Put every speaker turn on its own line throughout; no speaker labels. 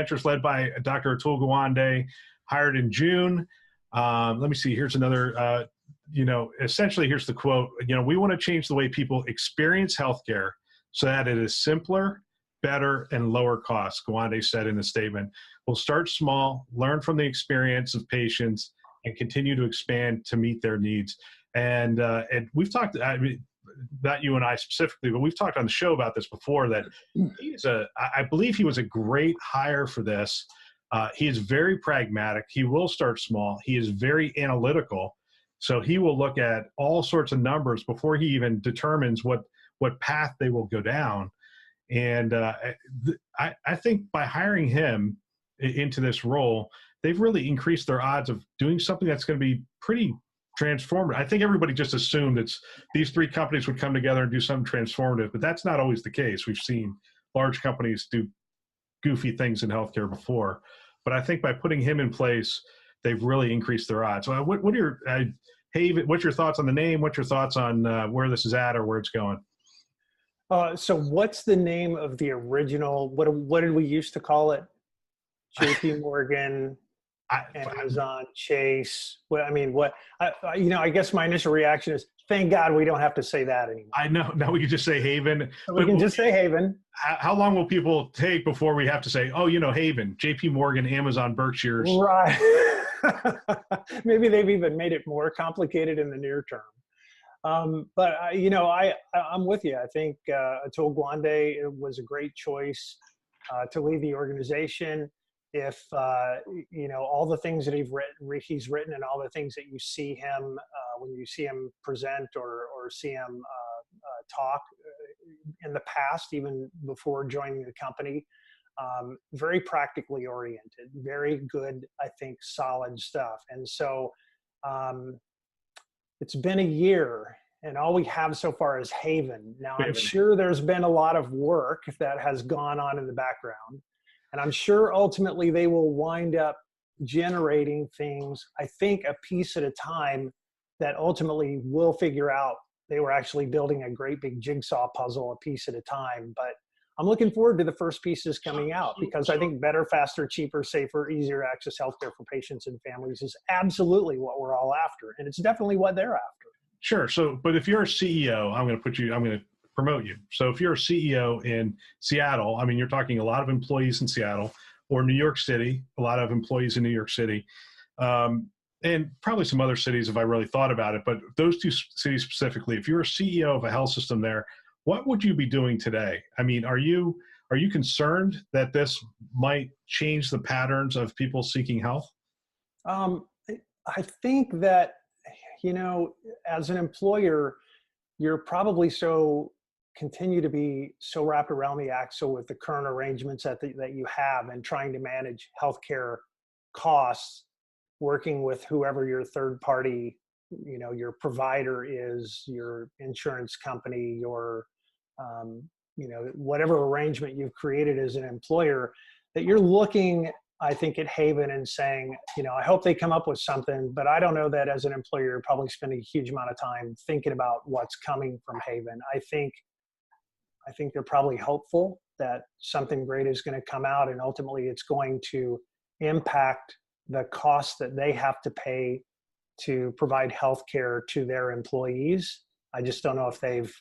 Ventures led by Dr. Atul Gawande, hired in June. Let me see, here's another, essentially here's the quote, we want to change the way people experience healthcare so that it is simpler, better, and lower cost, Gawande said in a statement. We'll start small, learn from the experience of patients, and continue to expand to meet their needs. And we've talked, not you and I specifically, but we've talked on the show about this before, that I believe he was a great hire for this. He is very pragmatic. He will start small. He is very analytical. So he will look at all sorts of numbers before he even determines what path they will go down. And I think by hiring him into this role, they've really increased their odds of doing something that's going to be pretty transformative. I think everybody just assumed these three companies would come together and do something transformative, but that's not always the case. We've seen large companies do goofy things in healthcare before, but I think by putting him in place, they've really increased their odds. So what are your, what's your thoughts on the name? What's your thoughts on where this is at or where it's going?
So what's the name of the original, what did we used to call it? JP Morgan, Amazon, Chase. I guess my initial reaction is, thank God we don't have to say that anymore.
I know. Now we can just say Haven.
We can just say Haven.
How long will people take before we have to say, Haven, JP Morgan, Amazon, Berkshire's?
Right. Maybe they've even made it more complicated in the near term. I'm with you. I think Atul Gawande was a great choice to lead the organization. If all the things that he's written and all the things that you see him when you see him present or see him talk in the past, even before joining the company, very practically oriented, very good, I think, solid stuff. And so it's been a year, and all we have so far is Haven. Now, I'm sure there's been a lot of work that has gone on in the background. And I'm sure ultimately they will wind up generating things, I think, a piece at a time, that ultimately will figure out they were actually building a great big jigsaw puzzle, a piece at a time. But I'm looking forward to the first pieces coming out, because I think better, faster, cheaper, safer, easier to access healthcare for patients and families is absolutely what we're all after. And it's definitely what they're after.
Sure. So, but if you're a CEO, I'm going to promote you. So if you're a CEO in Seattle, you're talking a lot of employees in Seattle, or New York City, a lot of employees in New York City, and probably some other cities if I really thought about it. But those two cities specifically, if you're a CEO of a health system there, what would you be doing today? Are you concerned that this might change the patterns of people seeking health?
I think that, as an employer, you're probably continue to be so wrapped around the axle with the current arrangements that you have, and trying to manage healthcare costs, working with whoever your third party, your provider is, your insurance company, your, whatever arrangement you've created as an employer, that you're looking, I think, at Haven and saying, I hope they come up with something, but I don't know that as an employer, you're probably spending a huge amount of time thinking about what's coming from Haven. I think they're probably hopeful that something great is going to come out, and ultimately it's going to impact the costs that they have to pay to provide health care to their employees. I just don't know if they've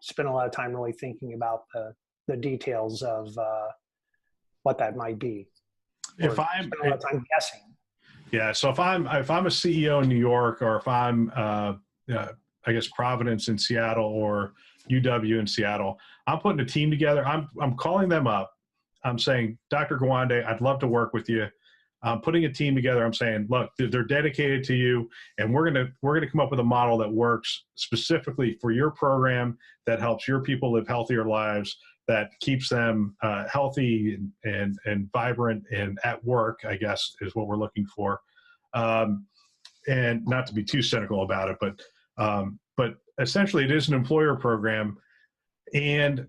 spent a lot of time really thinking about the details of what that might be.
If I'm
a lot of time guessing.
Yeah. So if I'm a CEO in New York, or if I'm, I guess, Providence in Seattle, or UW in Seattle, I'm putting a team together. I'm calling them up. I'm saying, Dr. Gawande, I'd love to work with you. I'm putting a team together. I'm saying, look, they're dedicated to you, and we're gonna come up with a model that works specifically for your program, that helps your people live healthier lives, that keeps them healthy and vibrant and at work, I guess, is what we're looking for. And not to be too cynical about it, but essentially it is an employer program. And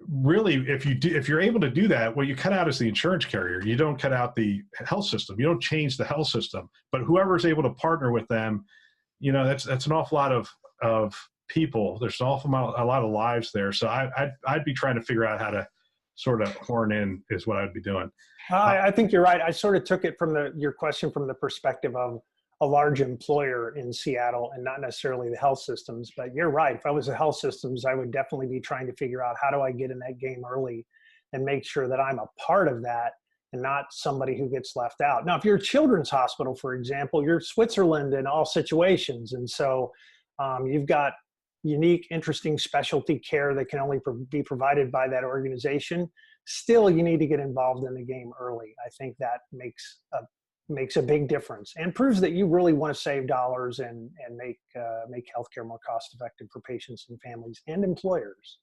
really, if you're able to do that, what you cut out is the insurance carrier. You don't cut out the health system. You don't change the health system. But whoever's able to partner with them, that's an awful lot of people. There's an awful lot of lives there. So I'd be trying to figure out sort of horn in is what I'd be doing.
I think you're right. I sort of took it from your question from the perspective of a large employer in Seattle and not necessarily the health systems. But you're right. If I was the health systems, I would definitely be trying to figure out how do I get in that game early and make sure that I'm a part of that and not somebody who gets left out. Now, if you're a children's hospital, for example, you're Switzerland in all situations. And so you've got unique, interesting specialty care that can only be provided by that organization. Still, you need to get involved in the game early. I think that makes a big difference and proves that you really want to save dollars and make healthcare more cost effective for patients and families and employers.